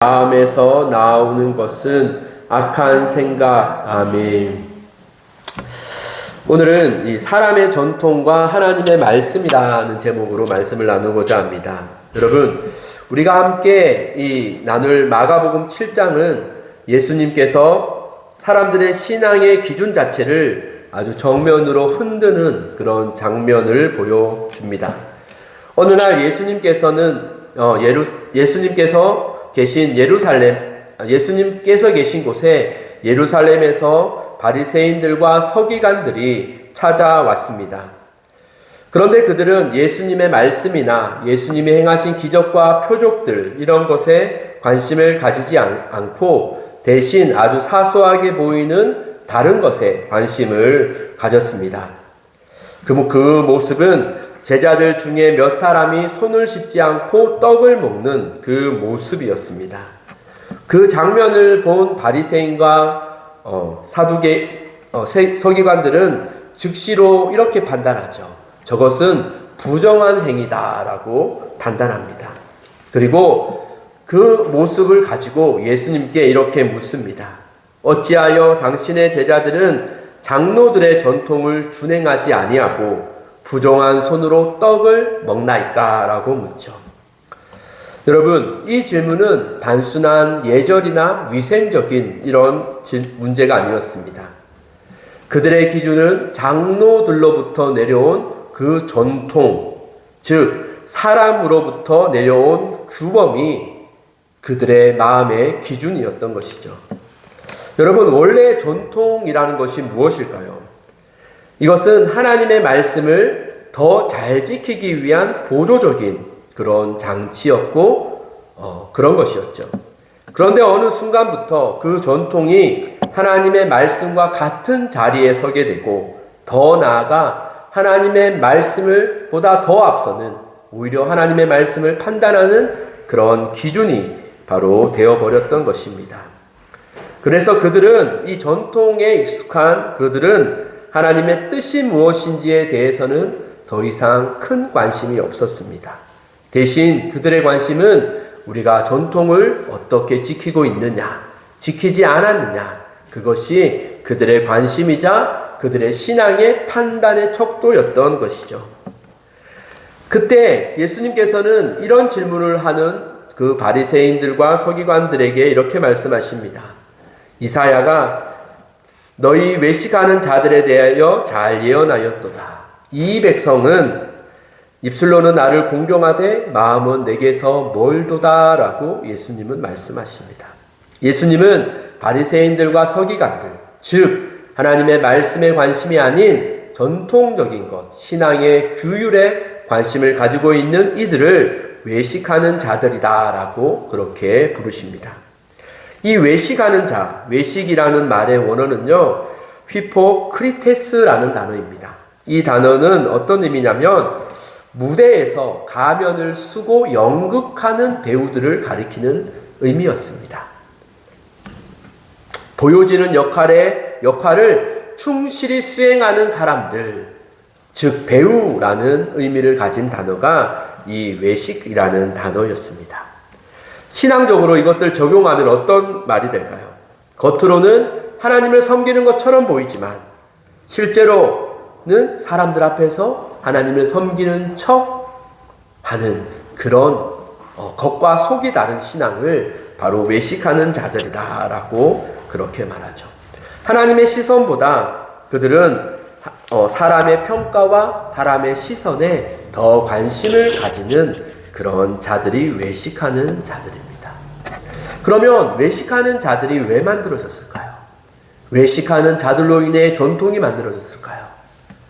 마음에서 나오는 것은 악한 생각. 아멘. 오늘은 이 사람의 전통과 하나님의 말씀이라는 제목으로 말씀을 나누고자 합니다. 여러분, 우리가 함께 나눌 마가복음 7장은 예수님께서 사람들의 신앙의 기준 자체를 아주 정면으로 흔드는 그런 장면을 보여줍니다. 어느 날 예수님께서 계신 곳에 예루살렘에서 바리새인들과 서기관들이 찾아왔습니다. 그런데 그들은 예수님의 말씀이나 예수님이 행하신 기적과 표적들 이런 것에 관심을 가지지 않고 대신 아주 사소하게 보이는 다른 것에 관심을 가졌습니다. 그 모습은 제자들 중에 몇 사람이 손을 씻지 않고 떡을 먹는 그 모습이었습니다. 그 장면을 본 바리새인과 서기관들은 즉시로 이렇게 판단하죠. 저것은 부정한 행위다라고 판단합니다. 그리고 그 모습을 가지고 예수님께 이렇게 묻습니다. 어찌하여 당신의 제자들은 장로들의 전통을 준행하지 아니하고 부정한 손으로 떡을 먹나이까? 라고 묻죠. 여러분, 이 질문은 단순한 예절이나 위생적인 이런 문제가 아니었습니다. 그들의 기준은 장로들로부터 내려온 그 전통, 즉 사람으로부터 내려온 규범이 그들의 마음의 기준이었던 것이죠. 여러분, 원래 전통이라는 것이 무엇일까요? 이것은 하나님의 말씀을 더 잘 지키기 위한 보조적인 그런 장치였고 그런 것이었죠. 그런데 어느 순간부터 그 전통이 하나님의 말씀과 같은 자리에 서게 되고 더 나아가 하나님의 말씀을 보다 더 앞서는 오히려 하나님의 말씀을 판단하는 그런 기준이 바로 되어버렸던 것입니다. 그래서 이 전통에 익숙한 그들은 하나님의 뜻이 무엇인지에 대해서는 더 이상 큰 관심이 없었습니다. 대신 그들의 관심은 우리가 전통을 어떻게 지키고 있느냐, 지키지 않았느냐, 그것이 그들의 관심이자 그들의 신앙의 판단의 척도였던 것이죠. 그때 예수님께서는 이런 질문을 하는 그 바리새인들과 서기관들에게 이렇게 말씀하십니다. 이사야가 너희 외식하는 자들에 대하여 잘 예언하였도다. 이 백성은 입술로는 나를 공경하되 마음은 내게서 멀도다 라고 예수님은 말씀하십니다. 예수님은 바리새인들과 서기관들, 즉 하나님의 말씀에 관심이 아닌 전통적인 것, 신앙의 규율에 관심을 가지고 있는 이들을 외식하는 자들이다 라고 그렇게 부르십니다. 이 외식하는 자, 외식이라는 말의 원어는요, 휘포크리테스라는 단어입니다. 이 단어는 어떤 의미냐면 무대에서 가면을 쓰고 연극하는 배우들을 가리키는 의미였습니다. 보여지는 역할을 충실히 수행하는 사람들, 즉 배우라는 의미를 가진 단어가 이 외식이라는 단어였습니다. 신앙적으로 이것들 적용하면 어떤 말이 될까요? 겉으로는 하나님을 섬기는 것처럼 보이지만 실제로는 사람들 앞에서 하나님을 섬기는 척 하는 그런 겉과 속이 다른 신앙을 바로 외식하는 자들이다 라고 그렇게 말하죠. 하나님의 시선보다 그들은 사람의 평가와 사람의 시선에 더 관심을 가지는 그런 자들이 외식하는 자들입니다. 그러면 외식하는 자들이 왜 만들어졌을까요? 외식하는 자들로 인해 전통이 만들어졌을까요?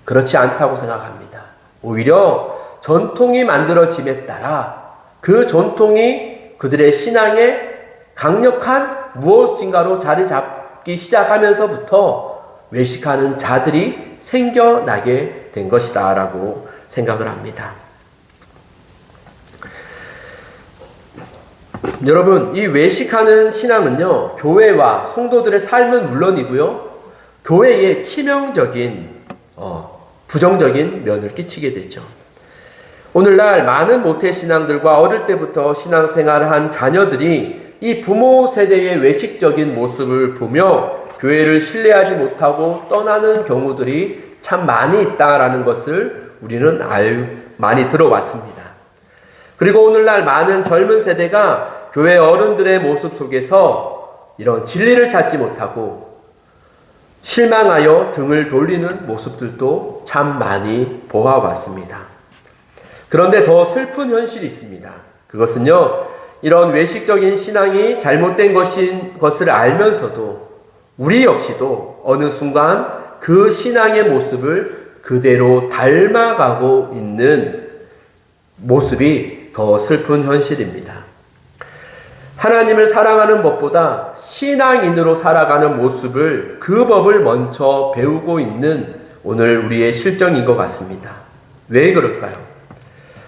그렇지 않다고 생각합니다. 오히려 전통이 만들어짐에 따라 그 전통이 그들의 신앙에 강력한 무엇인가로 자리 잡기 시작하면서부터 외식하는 자들이 생겨나게 된 것이다 라고 생각을 합니다. 여러분, 이 외식하는 신앙은요, 교회와 성도들의 삶은 물론이고요, 교회에 치명적인 부정적인 면을 끼치게 되죠. 오늘날 많은 모태신앙들과 어릴 때부터 신앙생활을 한 자녀들이 이 부모 세대의 외식적인 모습을 보며 교회를 신뢰하지 못하고 떠나는 경우들이 참 많이 있다라는 것을 우리는 많이 들어왔습니다. 그리고 오늘날 많은 젊은 세대가 교회 어른들의 모습 속에서 이런 진리를 찾지 못하고 실망하여 등을 돌리는 모습들도 참 많이 보아왔습니다. 그런데 더 슬픈 현실이 있습니다. 그것은요, 이런 외식적인 신앙이 잘못된 것을 알면서도 우리 역시도 어느 순간 그 신앙의 모습을 그대로 닮아가고 있는 모습이 더 슬픈 현실입니다. 하나님을 사랑하는 법보다 신앙인으로 살아가는 모습을, 그 법을 먼저 배우고 있는 오늘 우리의 실정인 것 같습니다. 왜 그럴까요?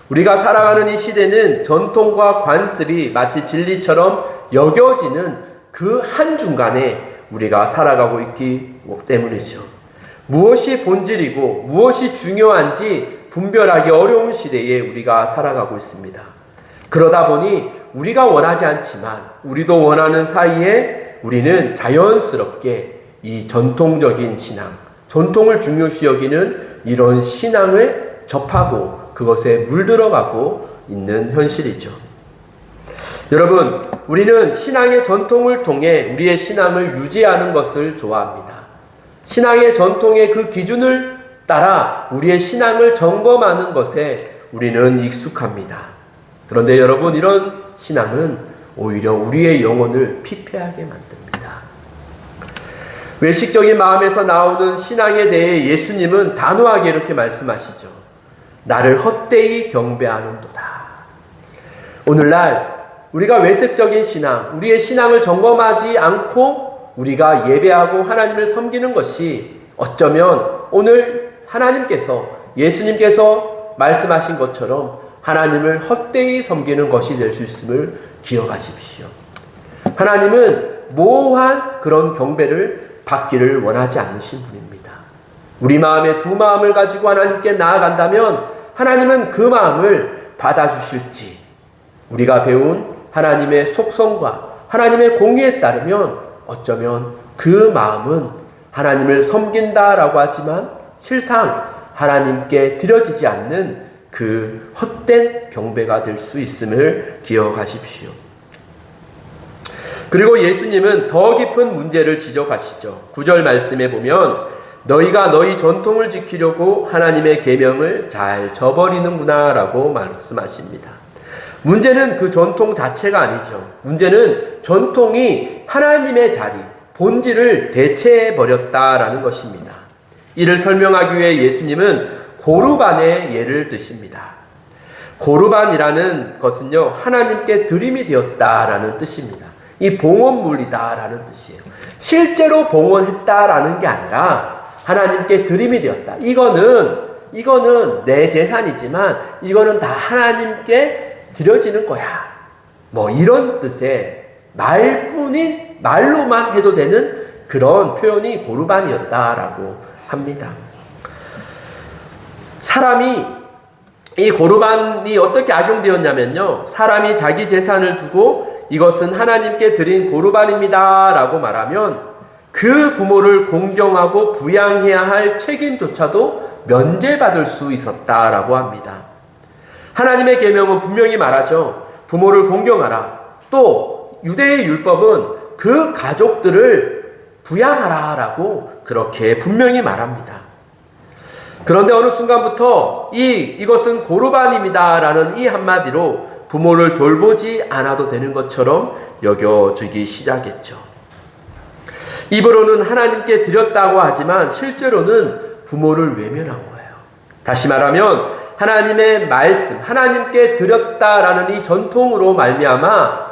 우리가 살아가는 이 시대는 전통과 관습이 마치 진리처럼 여겨지는 그 한중간에 우리가 살아가고 있기 때문이죠. 무엇이 본질이고 무엇이 중요한지 분별하기 어려운 시대에 우리가 살아가고 있습니다. 그러다 보니 우리가 원하지 않지만 우리도 원하는 사이에 우리는 자연스럽게 이 전통적인 신앙, 전통을 중요시 여기는 이런 신앙을 접하고 그것에 물들어가고 있는 현실이죠. 여러분, 우리는 신앙의 전통을 통해 우리의 신앙을 유지하는 것을 좋아합니다. 신앙의 전통의 그 기준을 따라 우리의 신앙을 점검하는 것에 우리는 익숙합니다. 그런데 여러분, 이런 신앙은 오히려 우리의 영혼을 피폐하게 만듭니다. 외식적인 마음에서 나오는 신앙에 대해 예수님은 단호하게 이렇게 말씀하시죠. 나를 헛되이 경배하는도다. 오늘날 우리가 외색적인 신앙, 우리의 신앙을 점검하지 않고 우리가 예배하고 하나님을 섬기는 것이 어쩌면 오늘 하나님께서, 예수님께서 말씀하신 것처럼 하나님을 헛되이 섬기는 것이 될 수 있음을 기억하십시오. 하나님은 모호한 그런 경배를 받기를 원하지 않으신 분입니다. 우리 마음에 두 마음을 가지고 하나님께 나아간다면 하나님은 그 마음을 받아주실지, 우리가 배운 하나님의 속성과 하나님의 공의에 따르면 어쩌면 그 마음은 하나님을 섬긴다라고 하지만 실상 하나님께 드려지지 않는 그 헛된 경배가 될 수 있음을 기억하십시오. 그리고 예수님은 더 깊은 문제를 지적하시죠. 9절 말씀에 보면 너희가 너희 전통을 지키려고 하나님의 계명을 잘 저버리는구나 라고 말씀하십니다. 문제는 그 전통 자체가 아니죠. 문제는 전통이 하나님의 자리, 본질을 대체해버렸다라는 것입니다. 이를 설명하기 위해 예수님은 고르반의 예를 드십니다. 고르반이라는 것은요, 하나님께 드림이 되었다라는 뜻입니다. 이 봉헌물이다라는 뜻이에요. 실제로 봉헌했다라는 게 아니라 하나님께 드림이 되었다. 이거는 내 재산이지만 이거는 다 하나님께 드려지는 거야. 뭐 이런 뜻의 말뿐인, 말로만 해도 되는 그런 표현이 고르반이었다라고 합니다. 사람이, 이 고르반이 어떻게 악용되었냐면요, 사람이 자기 재산을 두고 이것은 하나님께 드린 고르반입니다 라고 말하면 그 부모를 공경하고 부양해야 할 책임조차도 면제받을 수 있었다라고 합니다. 하나님의 계명은 분명히 말하죠. 부모를 공경하라. 또 유대의 율법은 그 가족들을 부양하라라고 그렇게 분명히 말합니다. 그런데 어느 순간부터 이것은 고르반입니다라는 이 한마디로 부모를 돌보지 않아도 되는 것처럼 여겨지기 시작했죠. 입으로는 하나님께 드렸다고 하지만 실제로는 부모를 외면한 거예요. 다시 말하면 하나님의 말씀, 하나님께 드렸다라는 이 전통으로 말미암아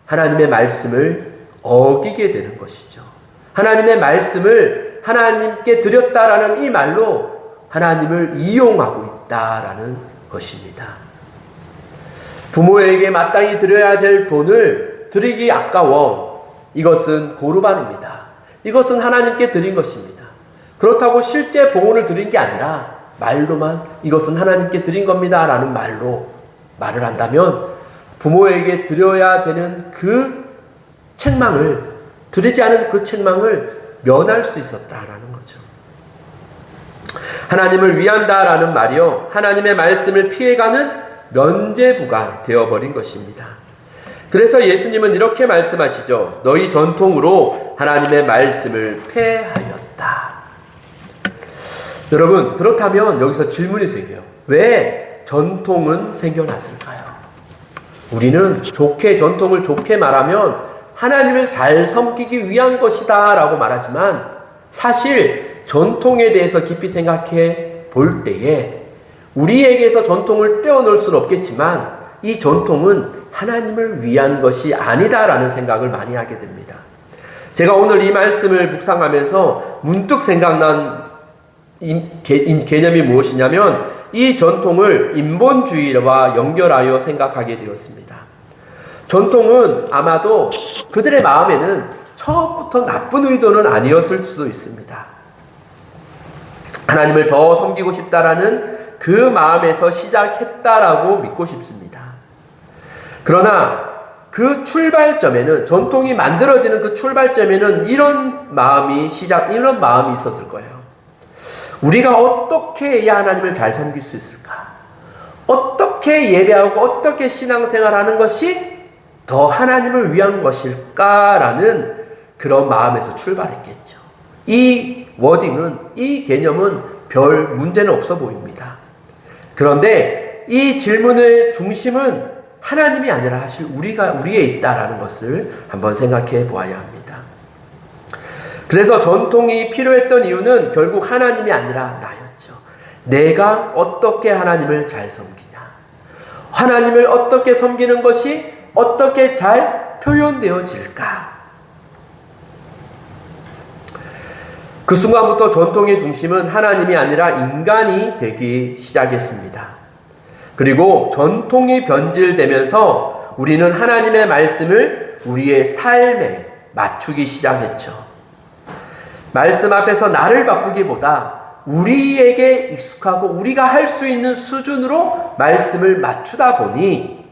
하나님의 말씀을 어기게 되는 것이죠. 하나님의 말씀을 하나님께 드렸다라는 이 말로 하나님을 이용하고 있다라는 것입니다. 부모에게 마땅히 드려야 될 돈을 드리기 아까워 이것은 고르반입니다. 이것은 하나님께 드린 것입니다. 그렇다고 실제 봉헌을 드린 게 아니라 말로만 이것은 하나님께 드린 겁니다 라는 말로 말을 한다면 부모에게 드려야 되는 그 책망을, 드리지 않은 그 책망을 면할 수 있었다라는 거죠. 하나님을 위한다라는 말이요, 하나님의 말씀을 피해가는 면죄부가 되어버린 것입니다. 그래서 예수님은 이렇게 말씀하시죠. 너희 전통으로 하나님의 말씀을 폐하였다. 여러분, 그렇다면 여기서 질문이 생겨요. 왜 전통은 생겨났을까요? 우리는 전통을 좋게 말하면 하나님을 잘 섬기기 위한 것이다 라고 말하지만, 사실 전통에 대해서 깊이 생각해 볼 때에 우리에게서 전통을 떼어놓을 수는 없겠지만 이 전통은 하나님을 위한 것이 아니다라는 생각을 많이 하게 됩니다. 제가 오늘 이 말씀을 묵상하면서 문득 생각난 개념이 무엇이냐면, 이 전통을 인본주의와 연결하여 생각하게 되었습니다. 전통은 아마도 그들의 마음에는 처음부터 나쁜 의도는 아니었을 수도 있습니다. 하나님을 더 섬기고 싶다라는 그 마음에서 시작했다라고 믿고 싶습니다. 그러나 그 출발점에는, 전통이 만들어지는 그 출발점에는 이런 마음이 있었을 거예요. 우리가 어떻게 해야 하나님을 잘 섬길 수 있을까? 어떻게 예배하고 어떻게 신앙생활하는 것이 더 하나님을 위한 것일까라는 그런 마음에서 출발했겠죠. 이 워딩은, 이 개념은 별 문제는 없어 보입니다. 그런데 이 질문의 중심은 하나님이 아니라 사실 우리에 있다라는 것을 한번 생각해 보아야 합니다. 그래서 전통이 필요했던 이유는 결국 하나님이 아니라 나였죠. 내가 어떻게 하나님을 잘 섬기냐, 하나님을 어떻게 섬기는 것이 어떻게 잘 표현되어질까. 그 순간부터 전통의 중심은 하나님이 아니라 인간이 되기 시작했습니다. 그리고 전통이 변질되면서 우리는 하나님의 말씀을 우리의 삶에 맞추기 시작했죠. 말씀 앞에서 나를 바꾸기보다 우리에게 익숙하고 우리가 할 수 있는 수준으로 말씀을 맞추다 보니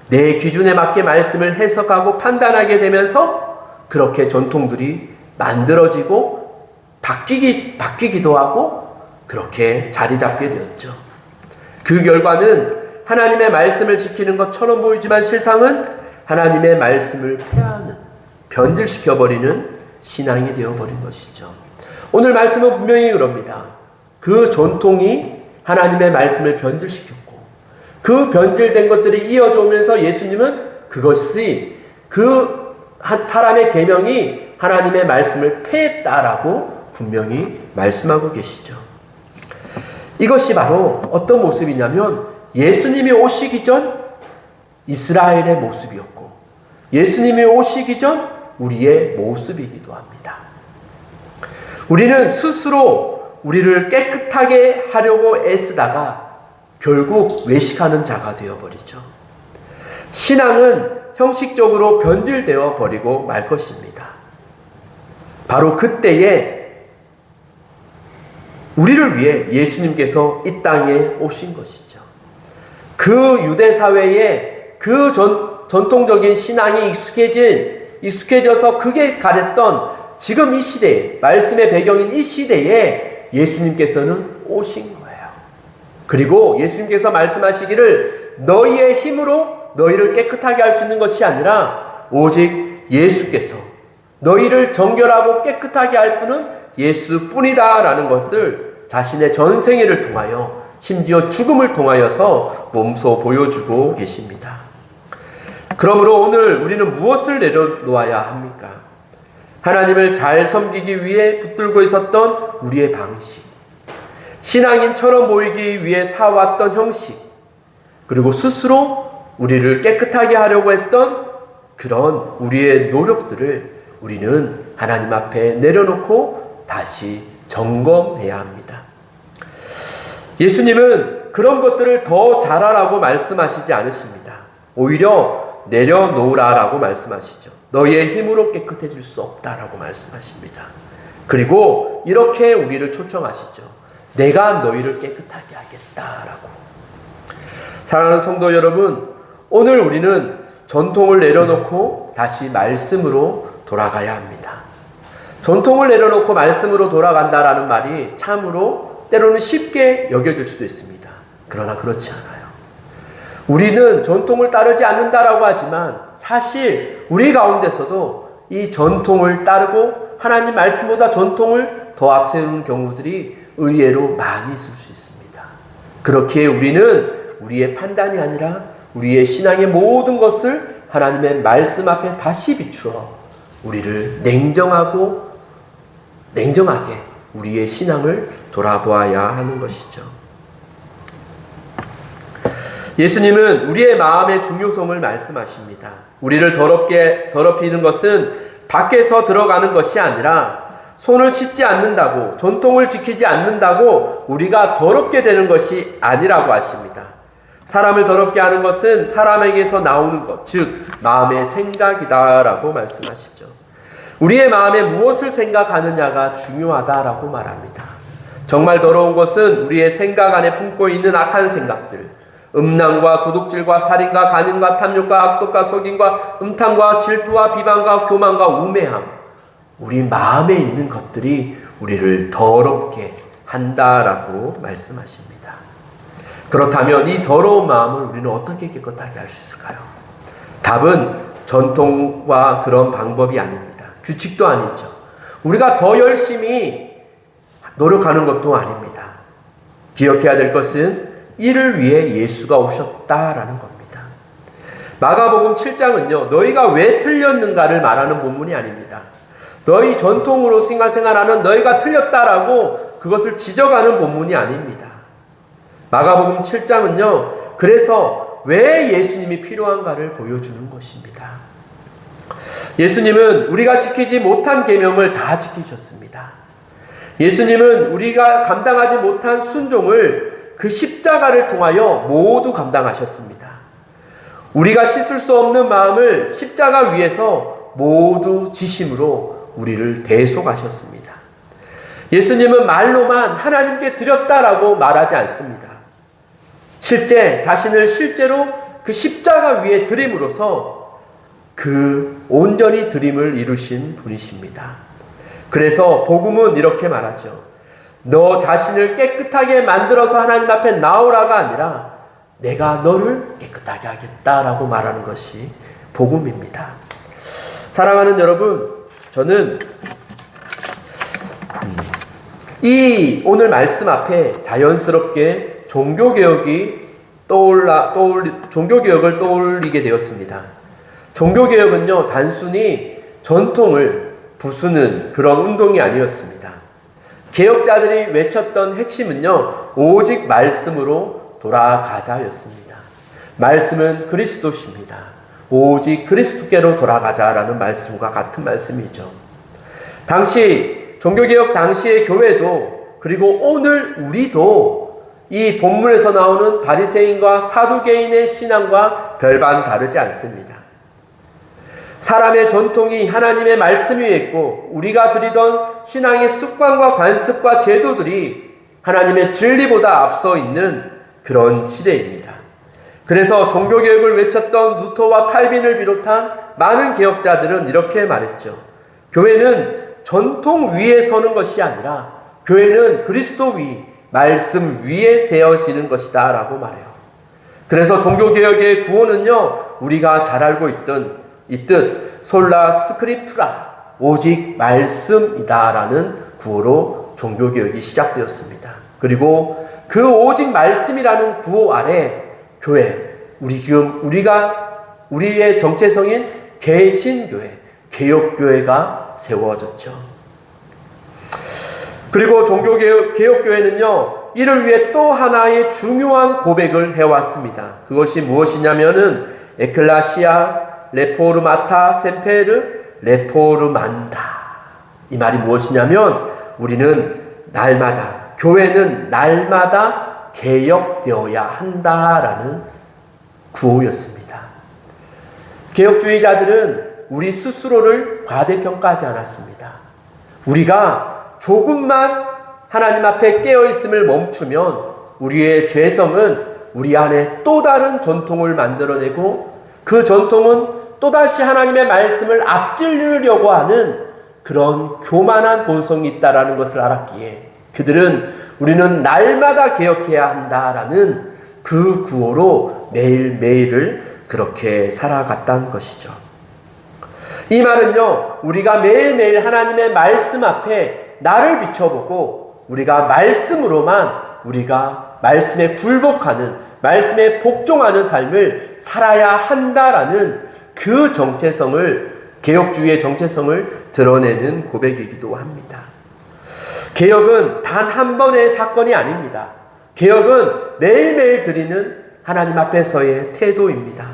내 기준에 맞게 말씀을 해석하고 판단하게 되면서 그렇게 전통들이 만들어지고 바뀌기도 하고 그렇게 자리 잡게 되었죠. 그 결과는 하나님의 말씀을 지키는 것처럼 보이지만 실상은 하나님의 말씀을 폐하는, 변질시켜버리는 신앙이 되어버린 것이죠. 오늘 말씀은 분명히 그럽니다. 그 전통이 하나님의 말씀을 변질시켰고 그 변질된 것들이 이어져 오면서 예수님은 그것이 그 한 사람의 계명이 하나님의 말씀을 폐했다라고 분명히 말씀하고 계시죠. 이것이 바로 어떤 모습이냐면 예수님이 오시기 전 이스라엘의 모습이었고 예수님이 오시기 전 우리의 모습이기도 합니다. 우리는 스스로 우리를 깨끗하게 하려고 애쓰다가 결국 외식하는 자가 되어버리죠. 신앙은 형식적으로 변질되어 버리고 말 것입니다. 바로 그때에 우리를 위해 예수님께서 이 땅에 오신 것이죠. 그 유대 사회에 그 전통적인 신앙이 익숙해져서 그게 가랬던 지금 이 시대에, 말씀의 배경인 이 시대에 예수님께서는 오신 거예요. 그리고 예수님께서 말씀하시기를 너희의 힘으로 너희를 깨끗하게 할 수 있는 것이 아니라 오직 예수께서 너희를 정결하고 깨끗하게 할 분은 예수뿐이다 라는 것을 자신의 전생애를 통하여 심지어 죽음을 통하여서 몸소 보여주고 계십니다. 그러므로 오늘 우리는 무엇을 내려놓아야 합니까? 하나님을 잘 섬기기 위해 붙들고 있었던 우리의 방식, 신앙인처럼 보이기 위해 사왔던 형식, 그리고 스스로 우리를 깨끗하게 하려고 했던 그런 우리의 노력들을 우리는 하나님 앞에 내려놓고 다시 점검해야 합니다. 예수님은 그런 것들을 더 잘하라고 말씀하시지 않으십니다. 오히려 내려놓으라라고 말씀하시죠. 너희의 힘으로 깨끗해질 수 없다라고 말씀하십니다. 그리고 이렇게 우리를 초청하시죠. 내가 너희를 깨끗하게 하겠다라고. 사랑하는 성도 여러분, 오늘 우리는 전통을 내려놓고 다시 말씀으로 돌아가야 합니다. 전통을 내려놓고 말씀으로 돌아간다라는 말이 참으로 때로는 쉽게 여겨질 수도 있습니다. 그러나 그렇지 않아요. 우리는 전통을 따르지 않는다라고 하지만 사실 우리 가운데서도 이 전통을 따르고 하나님 말씀보다 전통을 더 앞세우는 경우들이 의외로 많이 있을 수 있습니다. 그렇기에 우리는 우리의 판단이 아니라 우리의 신앙의 모든 것을 하나님의 말씀 앞에 다시 비추어 우리를 냉정하게 우리의 신앙을 돌아보아야 하는 것이죠. 예수님은 우리의 마음의 중요성을 말씀하십니다. 우리를 더럽히는 것은 밖에서 들어가는 것이 아니라 손을 씻지 않는다고, 전통을 지키지 않는다고 우리가 더럽게 되는 것이 아니라고 하십니다. 사람을 더럽게 하는 것은 사람에게서 나오는 것, 즉 마음의 생각이다라고 말씀하시죠. 우리의 마음에 무엇을 생각하느냐가 중요하다라고 말합니다. 정말 더러운 것은 우리의 생각 안에 품고 있는 악한 생각들, 음란과 도둑질과 살인과 간음과 탐욕과 악독과 속임과 음탕과 질투와 비방과 교만과 우매함, 우리 마음에 있는 것들이 우리를 더럽게 한다라고 말씀하십니다. 그렇다면 이 더러운 마음을 우리는 어떻게 깨끗하게 할 수 있을까요? 답은 전통과 그런 방법이 아닙니다. 규칙도 아니죠. 우리가 더 열심히 노력하는 것도 아닙니다. 기억해야 될 것은 이를 위해 예수가 오셨다라는 겁니다. 마가복음 7장은요, 너희가 왜 틀렸는가를 말하는 본문이 아닙니다. 너희 전통으로 생활하는 너희가 틀렸다라고 그것을 지적하는 본문이 아닙니다. 마가복음 7장은요, 그래서 왜 예수님이 필요한가를 보여주는 것입니다. 예수님은 우리가 지키지 못한 계명을 다 지키셨습니다. 예수님은 우리가 감당하지 못한 순종을 그 십자가를 통하여 모두 감당하셨습니다. 우리가 씻을 수 없는 마음을 십자가 위에서 모두 지심으로 우리를 대속하셨습니다. 예수님은 말로만 하나님께 드렸다라고 말하지 않습니다. 자신을 실제로 그 십자가 위에 드림으로써 그 온전히 드림을 이루신 분이십니다. 그래서 복음은 이렇게 말하죠. 너 자신을 깨끗하게 만들어서 하나님 앞에 나오라가 아니라 내가 너를 깨끗하게 하겠다라고 말하는 것이 복음입니다. 사랑하는 여러분, 저는 이 오늘 말씀 앞에 자연스럽게 종교개혁을 떠올리게 되었습니다. 종교개혁은요, 단순히 전통을 부수는 그런 운동이 아니었습니다. 개혁자들이 외쳤던 핵심은요, 오직 말씀으로 돌아가자였습니다. 말씀은 그리스도십니다. 오직 그리스도께로 돌아가자라는 말씀과 같은 말씀이죠. 종교개혁 당시의 교회도, 그리고 오늘 우리도 이 본문에서 나오는 바리새인과 사두개인의 신앙과 별반 다르지 않습니다. 사람의 전통이 하나님의 말씀 위에 있고 우리가 드리던 신앙의 습관과 관습과 제도들이 하나님의 진리보다 앞서 있는 그런 시대입니다. 그래서 종교개혁을 외쳤던 루터와 칼빈을 비롯한 많은 개혁자들은 이렇게 말했죠. 교회는 전통 위에 서는 것이 아니라 교회는 그리스도 말씀 위에 세워지는 것이다 라고 말해요. 그래서 종교개혁의 구호는요, 우리가 잘 알고 있듯 솔라 스크립투라, 오직 말씀이다 라는 구호로 종교개혁이 시작되었습니다. 그리고 그 오직 말씀이라는 구호 아래 교회, 우리의 정체성인 개신교회, 개혁교회가 세워졌죠. 그리고 개혁교회는요, 이를 위해 또 하나의 중요한 고백을 해왔습니다. 그것이 무엇이냐면은 에클라시아, 레포르마타, 셈페르, 레포르만다. 이 말이 무엇이냐면 교회는 날마다 개혁되어야 한다라는 구호였습니다. 개혁주의자들은 우리 스스로를 과대평가하지 않았습니다. 우리가 조금만 하나님 앞에 깨어있음을 멈추면 우리의 죄성은 우리 안에 또 다른 전통을 만들어내고 그 전통은 또다시 하나님의 말씀을 앞질르려고 하는 그런 교만한 본성이 있다라는 것을 알았기에 그들은 우리는 날마다 개혁해야 한다라는 그 구호로 매일매일을 그렇게 살아갔다는 것이죠. 이 말은요, 우리가 매일매일 하나님의 말씀 앞에 나를 비춰보고 우리가 말씀으로만 우리가 말씀에 굴복하는, 말씀에 복종하는 삶을 살아야 한다라는 그 정체성을, 개혁주의의 정체성을 드러내는 고백이기도 합니다. 개혁은 단 한 번의 사건이 아닙니다. 개혁은 매일매일 드리는 하나님 앞에서의 태도입니다.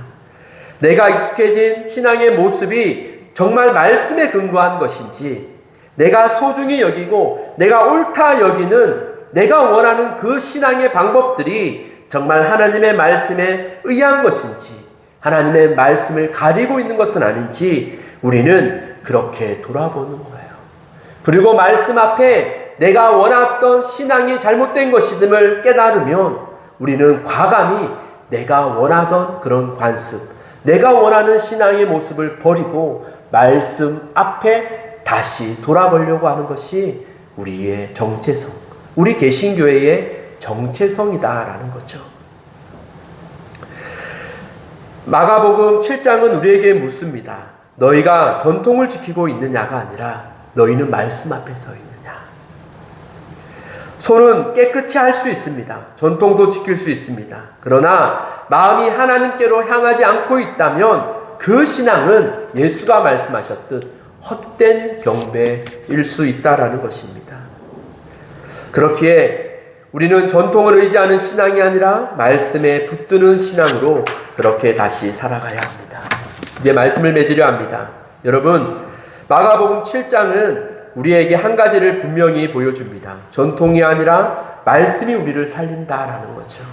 내가 익숙해진 신앙의 모습이 정말 말씀에 근거한 것인지, 내가 소중히 여기고 내가 옳다 여기는 내가 원하는 그 신앙의 방법들이 정말 하나님의 말씀에 의한 것인지, 하나님의 말씀을 가리고 있는 것은 아닌지 우리는 그렇게 돌아보는 거예요. 그리고 말씀 앞에 내가 원했던 신앙이 잘못된 것임을 깨달으면 우리는 과감히 내가 원하던 그런 관습, 내가 원하는 신앙의 모습을 버리고 말씀 앞에 다시 돌아보려고 하는 것이 우리의 정체성, 우리 개신교회의 정체성이다라는 거죠. 마가복음 7장은 우리에게 묻습니다. 너희가 전통을 지키고 있느냐가 아니라 너희는 말씀 앞에 서 있느냐. 손은 깨끗이 할 수 있습니다. 전통도 지킬 수 있습니다. 그러나 마음이 하나님께로 향하지 않고 있다면 그 신앙은 예수가 말씀하셨듯 헛된 경배일 수 있다라는 것입니다. 그렇기에 우리는 전통을 의지하는 신앙이 아니라 말씀에 붙드는 신앙으로 그렇게 다시 살아가야 합니다. 이제 말씀을 맺으려 합니다. 여러분, 마가복음 7장은 우리에게 한 가지를 분명히 보여줍니다. 전통이 아니라 말씀이 우리를 살린다라는 거죠.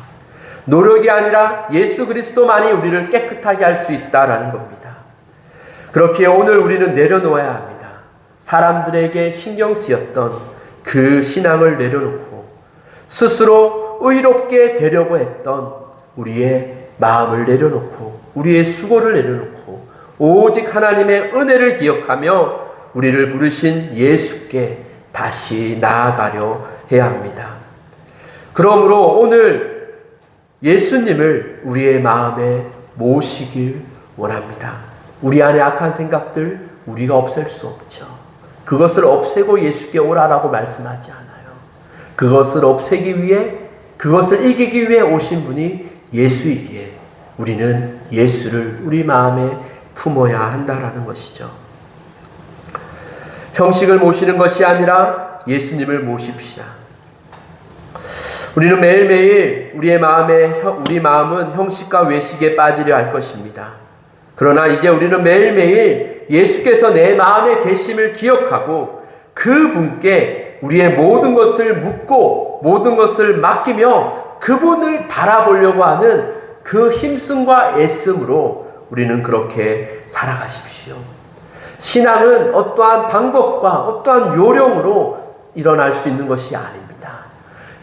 노력이 아니라 예수 그리스도만이 우리를 깨끗하게 할 수 있다라는 겁니다. 그렇기에 오늘 우리는 내려놓아야 합니다. 사람들에게 신경 쓰였던 그 신앙을 내려놓고 스스로 의롭게 되려고 했던 우리의 마음을 내려놓고 우리의 수고를 내려놓고 오직 하나님의 은혜를 기억하며 우리를 부르신 예수께 다시 나아가려 해야 합니다. 그러므로 오늘 예수님을 우리의 마음에 모시길 원합니다. 우리 안에 악한 생각들 우리가 없앨 수 없죠. 그것을 없애고 예수께 오라라고 말씀하지 않아요. 그것을 없애기 위해, 그것을 이기기 위해 오신 분이 예수이기에 우리는 예수를 우리 마음에 품어야 한다라는 것이죠. 형식을 모시는 것이 아니라 예수님을 모십시다. 우리는 매일매일 우리 마음은 형식과 외식에 빠지려 할 것입니다. 그러나 이제 우리는 매일매일 예수께서 내 마음에 계심을 기억하고 그 분께 우리의 모든 것을 묻고 모든 것을 맡기며 그분을 바라보려고 하는 그 힘씀과 애씀으로 우리는 그렇게 살아가십시오. 신앙은 어떠한 방법과 어떠한 요령으로 일어날 수 있는 것이 아닙니다.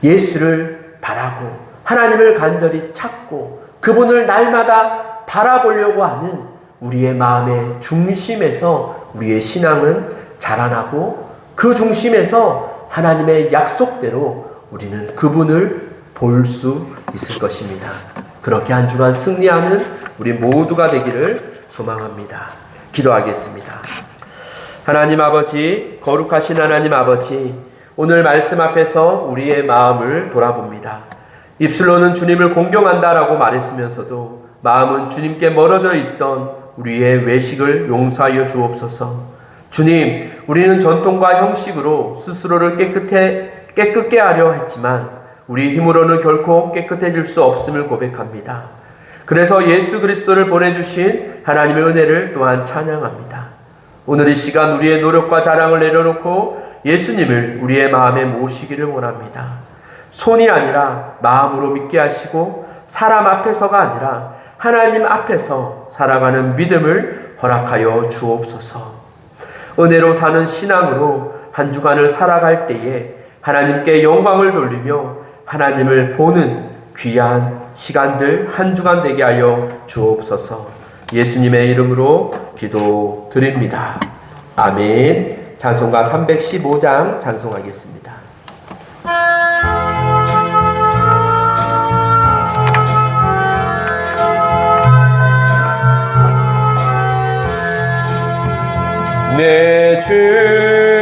예수를 바라고 하나님을 간절히 찾고 그분을 날마다 바라보려고 하는 우리의 마음의 중심에서 우리의 신앙은 자라나고 그 중심에서 하나님의 약속대로 우리는 그분을 볼 수 있을 것입니다. 그렇게 한 주간 승리하는 우리 모두가 되기를 소망합니다. 기도하겠습니다. 하나님 아버지, 거룩하신 하나님 아버지, 오늘 말씀 앞에서 우리의 마음을 돌아봅니다. 입술로는 주님을 공경한다라고 말했으면서도 마음은 주님께 멀어져 있던 우리의 외식을 용서하여 주옵소서. 주님, 우리는 전통과 형식으로 스스로를 깨끗게 하려 했지만 우리 힘으로는 결코 깨끗해질 수 없음을 고백합니다. 그래서 예수 그리스도를 보내주신 하나님의 은혜를 또한 찬양합니다. 오늘 이 시간 우리의 노력과 자랑을 내려놓고 예수님을 우리의 마음에 모시기를 원합니다. 손이 아니라 마음으로 믿게 하시고 사람 앞에서가 아니라 하나님 앞에서 살아가는 믿음을 허락하여 주옵소서. 은혜로 사는 신앙으로 한 주간을 살아갈 때에 하나님께 영광을 돌리며 하나님을 보는 귀한 시간들 한 주간 되게 하여 주옵소서. 예수님의 이름으로 기도드립니다. 아멘. 찬송가 315장 찬송하겠습니다. 내 주